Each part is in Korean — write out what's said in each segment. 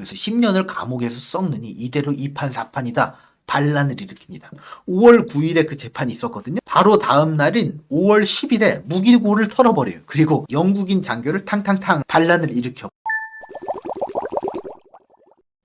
그래서 10년을 감옥에서 썩느니 이대로 이판사판이다. 반란을 일으킵니다. 5월 9일에 그 재판이 있었거든요. 바로 다음 날인 5월 10일에 무기고를 털어버려요. 그리고 영국인 장교를 탕탕탕 반란을 일으켜.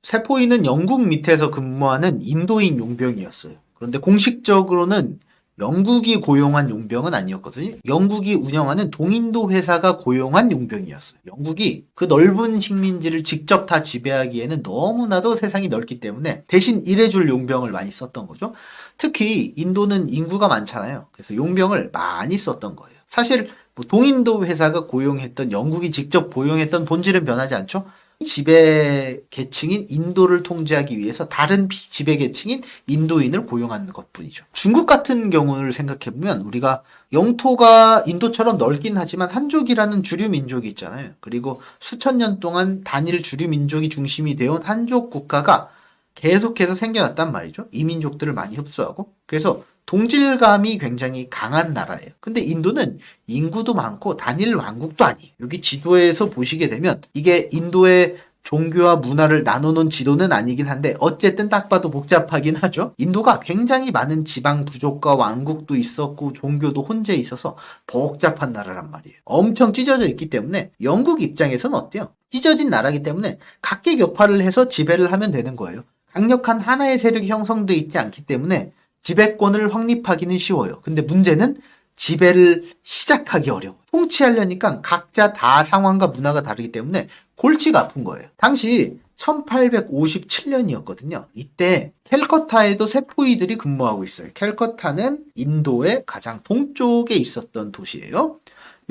세포이는 영국 밑에서 근무하는 인도인 용병이었어요. 그런데 공식적으로는 영국이 고용한 용병은 아니었거든요. 영국이 운영하는 동인도 회사가 고용한 용병이었어요. 영국이 그 넓은 식민지를 직접 다 지배하기에는 너무나도 세상이 넓기 때문에 대신 일해줄 용병을 많이 썼던 거죠. 특히 인도는 인구가 많잖아요. 그래서 용병을 많이 썼던 거예요. 사실 뭐 동인도 회사가 고용했던, 영국이 직접 고용했던 본질은 변하지 않죠. 지배 계층인 인도를 통제하기 위해서 다른 지배 계층인 인도인을 고용하는 것뿐이죠. 중국 같은 경우를 생각해보면 우리가 영토가 인도처럼 넓긴 하지만 한족이라는 주류 민족이 있잖아요. 그리고 수천 년 동안 단일 주류 민족이 중심이 되어온 한족 국가가 계속해서 생겨났단 말이죠. 이민족들을 많이 흡수하고. 그래서 동질감이 굉장히 강한 나라예요. 근데 인도는 인구도 많고 단일 왕국도 아니에요. 여기 지도에서 보시게 되면 이게 인도의 종교와 문화를 나눠놓은 지도는 아니긴 한데 어쨌든 딱 봐도 복잡하긴 하죠. 인도가 굉장히 많은 지방 부족과 왕국도 있었고 종교도 혼재 있어서 복잡한 나라란 말이에요. 엄청 찢어져 있기 때문에 영국 입장에서는 어때요? 찢어진 나라이기 때문에 각계격파를 해서 지배를 하면 되는 거예요. 강력한 하나의 세력이 형성되어 있지 않기 때문에 지배권을 확립하기는 쉬워요. 근데 문제는 지배를 시작하기 어려워요. 통치하려니까 각자 다 상황과 문화가 다르기 때문에 골치가 아픈 거예요. 당시 1857년이었거든요. 이때 캘커타에도 세포이들이 근무하고 있어요. 캘커타는 인도의 가장 동쪽에 있었던 도시예요.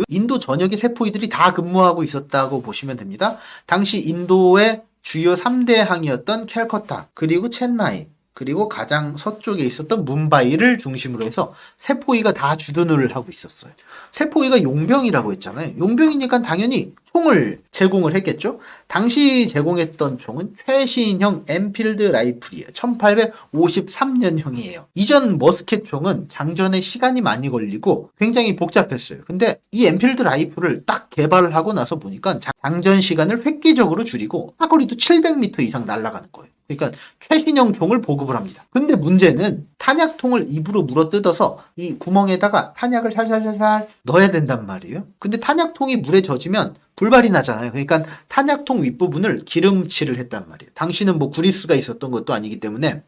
인도 전역의 세포이들이 다 근무하고 있었다고 보시면 됩니다. 당시 인도의 주요 3대 항이었던 캘커타, 그리고 첸나이, 그리고 가장 서쪽에 있었던 뭄바이를 중심으로 해서 세포이가 다 주둔을 하고 있었어요. 세포이가 용병이라고 했잖아요. 용병이니까 당연히 총을 제공을 했겠죠. 당시 제공했던 총은 최신형 엔필드 라이플이에요. 1853년형이에요. 이전 머스켓 총은 장전에 시간이 많이 걸리고 굉장히 복잡했어요. 근데 이 엔필드 라이플을 딱 개발을 하고 나서 보니까 장전 시간을 획기적으로 줄이고 사거리도 700m 이상 날아가는 거예요. 그러니까 최신형 총을 보급을 합니다. 근데 문제는 탄약통을 입으로 물어뜯어서 이 구멍에다가 탄약을 살살살살 넣어야 된단 말이에요. 근데 탄약통이 물에 젖으면 불발이 나잖아요. 그러니까 탄약통 윗부분을 기름칠을 했단 말이에요. 당시는 뭐 그리스가 있었던 것도 아니기 때문에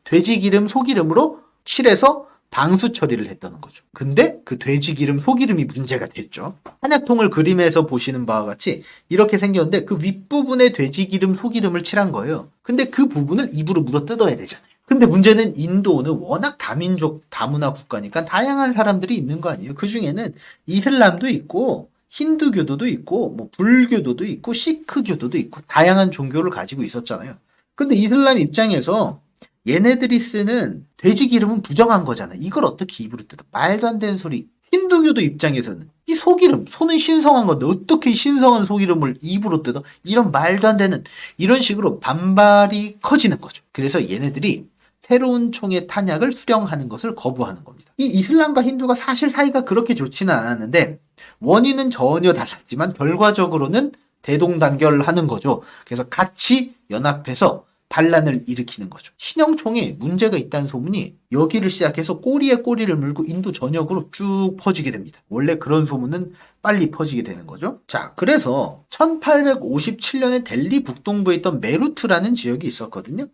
돼지기름, 소기름으로 칠해서 방수 처리를 했다는 거죠. 근데 그 돼지기름, 소기름이 문제가 됐죠. 탄약통을 그림에서 보시는 바와 같이 이렇게 생겼는데 그 윗부분에 돼지기름, 소기름을 칠한 거예요. 근데 그 부분을 입으로 물어 뜯어야 되잖아요. 근데 문제는 인도는 워낙 다민족, 다문화 국가니까 다양한 사람들이 있는 거 아니에요. 그 중에는 이슬람도 있고 힌두교도도 있고 뭐 불교도도 있고 시크교도도 있고 다양한 종교를 가지고 있었잖아요. 근데 이슬람 입장에서 얘네들이 쓰는 돼지 기름은 부정한 거잖아. 이걸 어떻게 입으로 뜯어? 말도 안 되는 소리. 힌두교도 입장에서는 이 소기름, 소는 신성한 건데 어떻게 신성한 소기름을 입으로 뜯어? 이런 말도 안 되는 이런 식으로 반발이 커지는 거죠. 그래서 얘네들이 새로운 총의 탄약을 수령하는 것을 거부하는 겁니다. 이 이슬람과 힌두가 사실 사이가 그렇게 좋지는 않았는데 원인은 전혀 달랐지만 결과적으로는 대동단결하는 거죠. 그래서 같이 연합해서 반란을 일으키는 거죠. 신형총에 문제가 있다는 소문이 여기를 시작해서 꼬리에 꼬리를 물고 인도 전역으로 쭉 퍼지게 됩니다. 원래 그런 소문은 빨리 퍼지게 되는 거죠. 자, 그래서 1857년에 델리 북동부에 있던 메루트라는 지역이 있었거든요.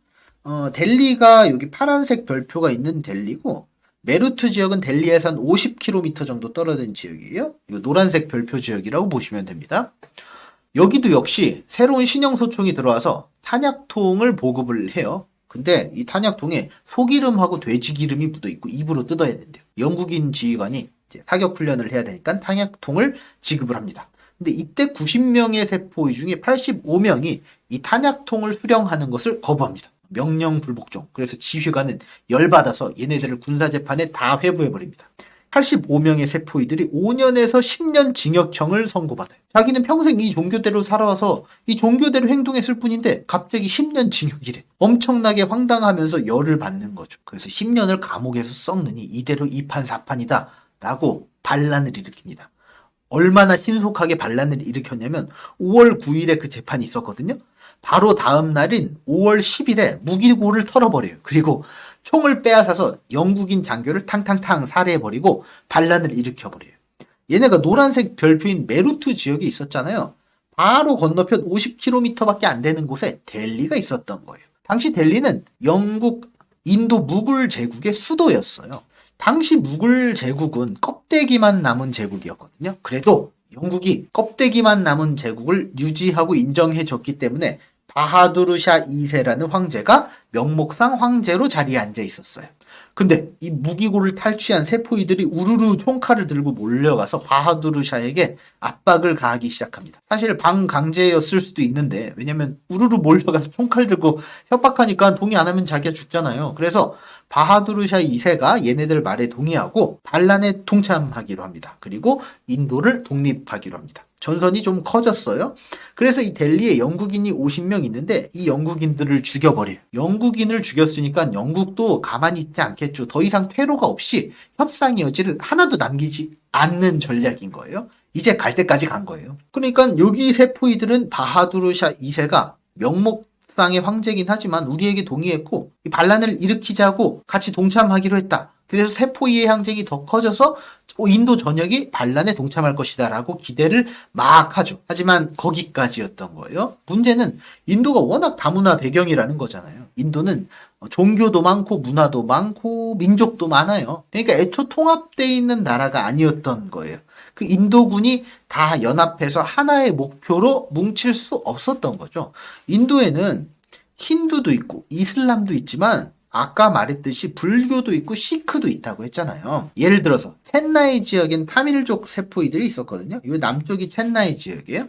델리가 여기 파란색 별표가 있는 델리고 메루트 지역은 델리에서 한 50km 정도 떨어진 지역이에요. 이거 노란색 별표 지역이라고 보시면 됩니다. 여기도 역시 새로운 신형 소총이 들어와서 탄약통을 보급을 해요. 근데 이 탄약통에 소기름하고 돼지기름이 묻어있고 입으로 뜯어야 된대요. 영국인 지휘관이 이제 사격 훈련을 해야 되니까 탄약통을 지급을 합니다. 근데 이때 90명의 세포의 중에 85명이 이 탄약통을 수령하는 것을 거부합니다. 명령 불복종. 그래서 지휘관은 열받아서 얘네들을 군사재판에 다 회부해버립니다. 85명의 세포이들이 5년에서 10년 징역형을 선고받아요. 자기는 평생 이 종교대로 살아와서 이 종교대로 행동했을 뿐인데 갑자기 10년 징역이래. 엄청나게 황당하면서 열을 받는 거죠. 그래서 10년을 감옥에서 썩느니 이대로 이판사판이다 라고 반란을 일으킵니다. 얼마나 신속하게 반란을 일으켰냐면 5월 9일에 그 재판이 있었거든요. 바로 다음 날인 5월 10일에 무기고를 털어버려요. 그리고 총을 빼앗아서 영국인 장교를 탕탕탕 살해해버리고 반란을 일으켜버려요. 얘네가 노란색 별표인 메루트 지역에 있었잖아요. 바로 건너편 50km밖에 안 되는 곳에 델리가 있었던 거예요. 당시 델리는 영국, 인도 무굴 제국의 수도였어요. 당시 무굴 제국은 껍데기만 남은 제국이었거든요. 그래도 영국이 껍데기만 남은 제국을 유지하고 인정해줬기 때문에 바하두르 샤 2세라는 황제가 명목상 황제로 자리에 앉아 있었어요. 근데 이 무기고를 탈취한 세포이들이 우르르 총칼을 들고 몰려가서 바하두르 샤에게 압박을 가하기 시작합니다. 사실 방강제였을 수도 있는데, 왜냐면 우르르 몰려가서 총칼 들고 협박하니까 동의 안 하면 자기가 죽잖아요. 그래서 바하두르 샤 2세가 얘네들 말에 동의하고 반란에 동참하기로 합니다. 그리고 인도를 독립하기로 합니다. 전선이 좀 커졌어요. 그래서 이 델리에 영국인이 50명 있는데 이 영국인들을 죽여버려요. 영국인을 죽였으니까 영국도 가만히 있지 않겠죠. 더 이상 퇴로가 없이 협상의 여지를 하나도 남기지 않는 전략인 거예요. 이제 갈 때까지 간 거예요. 그러니까 여기 세포이들은 바하두르 샤 2세가 명목상의 황제긴 하지만 우리에게 동의했고 이 반란을 일으키자고 같이 동참하기로 했다. 그래서 세포이의 항쟁이 더 커져서 인도 전역이 반란에 동참할 것이다 라고 기대를 막 하죠. 하지만 거기까지였던 거예요. 문제는 인도가 워낙 다문화 배경이라는 거잖아요. 인도는 종교도 많고 문화도 많고 민족도 많아요. 그러니까 애초 통합되어 있는 나라가 아니었던 거예요. 그 인도군이 다 연합해서 하나의 목표로 뭉칠 수 없었던 거죠. 인도에는 힌두도 있고 이슬람도 있지만 아까 말했듯이 불교도 있고 시크도 있다고 했잖아요. 예를 들어서 첸나이 지역엔 타밀족 세포이들이 있었거든요. 이 남쪽이 첸나이 지역이에요.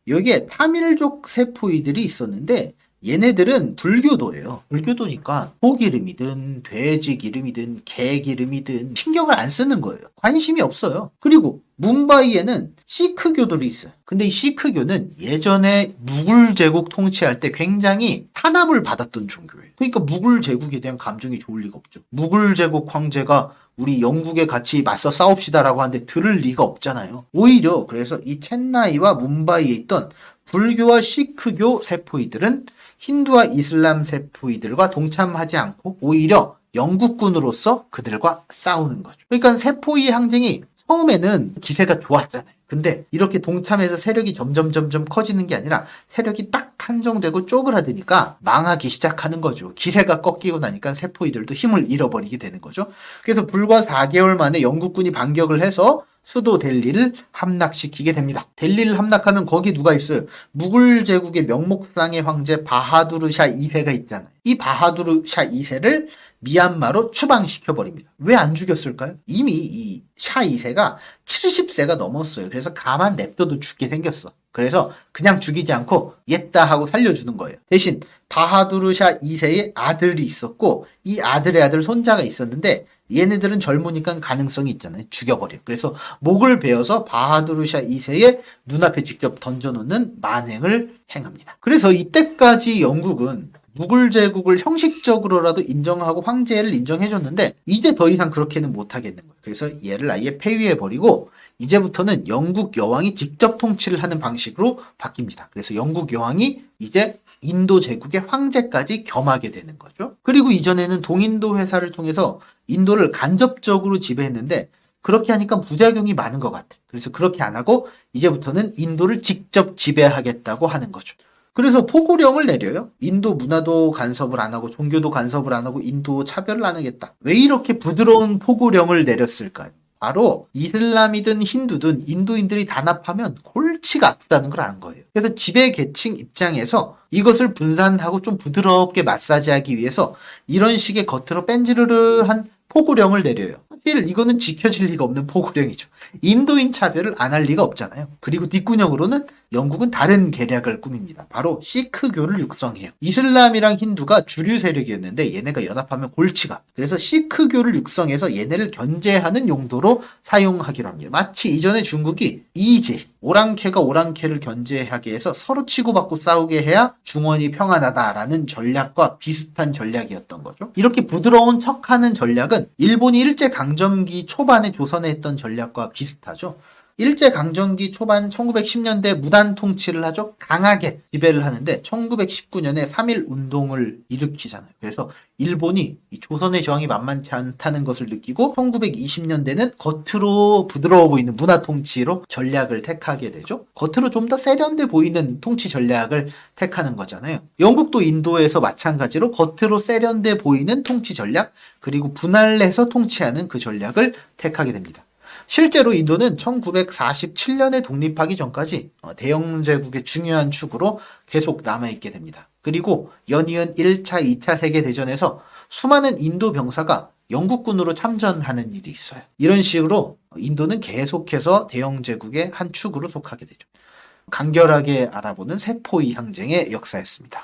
여기에 타밀족 세포이들이 있었는데 얘네들은 불교도예요. 불교도니까 소 기름이든 돼지 기름이든 개 기름이든 신경을 안 쓰는 거예요. 관심이 없어요. 그리고 뭄바이에는 시크교들이 있어요. 근데 이 시크교는 예전에 무굴 제국 통치할 때 굉장히 탄압을 받았던 종교예요. 그러니까 무굴 제국에 대한 감정이 좋을 리가 없죠. 무굴 제국 황제가 우리 영국에 같이 맞서 싸웁시다라고 하는데 들을 리가 없잖아요. 오히려 그래서 이 첸나이와 뭄바이에 있던 불교와 시크교 세포이들은 힌두와 이슬람 세포이들과 동참하지 않고 오히려 영국군으로서 그들과 싸우는 거죠. 그러니까 세포이의 항쟁이 처음에는 기세가 좋았잖아요. 근데 이렇게 동참해서 세력이 점점 커지는 게 아니라 세력이 딱 한정되고 쪼그라드니까 망하기 시작하는 거죠. 기세가 꺾이고 나니까 세포이들도 힘을 잃어버리게 되는 거죠. 그래서 불과 4개월 만에 영국군이 반격을 해서 수도 델리를 함락시키게 됩니다. 델리를 함락하면 거기 누가 있어요? 무굴 제국의 명목상의 황제 바하두르 샤 2세가 있잖아요. 이 바하두르 샤 2세를 미얀마로 추방시켜버립니다. 왜 안 죽였을까요? 이미 이 샤 2세가 70세가 넘었어요. 그래서 가만 냅둬도 죽게 생겼어. 그래서 그냥 죽이지 않고 옛다 하고 살려주는 거예요. 대신 바하두르 샤 2세의 아들이 있었고 이 아들의 아들 손자가 있었는데 얘네들은 젊으니까 가능성이 있잖아요. 죽여버려. 그래서 목을 베어서 바하두르 샤 2세의 눈앞에 직접 던져놓는 만행을 행합니다. 그래서 이때까지 영국은 무굴 제국을 형식적으로라도 인정하고 황제를 인정해줬는데 이제 더 이상 그렇게는 못하겠는 거예요. 그래서 얘를 아예 폐위해버리고 이제부터는 영국 여왕이 직접 통치를 하는 방식으로 바뀝니다. 그래서 영국 여왕이 이제 인도 제국의 황제까지 겸하게 되는 거죠. 그리고 이전에는 동인도 회사를 통해서 인도를 간접적으로 지배했는데 그렇게 하니까 부작용이 많은 것 같아요. 그래서 그렇게 안 하고 이제부터는 인도를 직접 지배하겠다고 하는 거죠. 그래서 포고령을 내려요. 인도 문화도 간섭을 안 하고 종교도 간섭을 안 하고 인도 차별을 안 하겠다. 왜 이렇게 부드러운 포고령을 내렸을까요? 바로 이슬람이든 힌두든 인도인들이 단합하면 골치가 아프다는 걸 아는 거예요. 그래서 지배 계층 입장에서 이것을 분산하고 좀 부드럽게 마사지하기 위해서 이런 식의 겉으로 뺀지르르한 포고령을 내려요. 사실 이거는 지켜질 리가 없는 포고령이죠. 인도인 차별을 안 할 리가 없잖아요. 그리고 뒷구녕으로는 영국은 다른 계략을 꾸밉니다. 바로 시크교를 육성해요. 이슬람이랑 힌두가 주류 세력이었는데 얘네가 연합하면 골치가. 그래서 시크교를 육성해서 얘네를 견제하는 용도로 사용하기로 합니다. 마치 이전에 중국이 이제 오랑캐가 오랑캐를 견제하게 해서 서로 치고받고 싸우게 해야 중원이 평안하다라는 전략과 비슷한 전략이었던 거죠. 이렇게 부드러운 척하는 전략은 일본이 일제강점기 초반에 조선에 했던 전략과 비슷하죠. 일제강점기 초반 1910년대 무단 통치를 아주 강하게 지배를 하는데 1919년에 3.1 운동을 일으키잖아요. 그래서 일본이 이 조선의 저항이 만만치 않다는 것을 느끼고 1920년대는 겉으로 부드러워 보이는 문화 통치로 전략을 택하게 되죠. 겉으로 좀 더 세련돼 보이는 통치 전략을 택하는 거잖아요. 영국도 인도에서 마찬가지로 겉으로 세련돼 보이는 통치 전략, 그리고 분할해서 통치하는 그 전략을 택하게 됩니다. 실제로 인도는 1947년에 독립하기 전까지 대영제국의 중요한 축으로 계속 남아있게 됩니다. 그리고 연이은 1차, 2차 세계대전에서 수많은 인도 병사가 영국군으로 참전하는 일이 있어요. 이런 식으로 인도는 계속해서 대영제국의 한 축으로 속하게 되죠. 간결하게 알아보는 세포위 항쟁의 역사였습니다.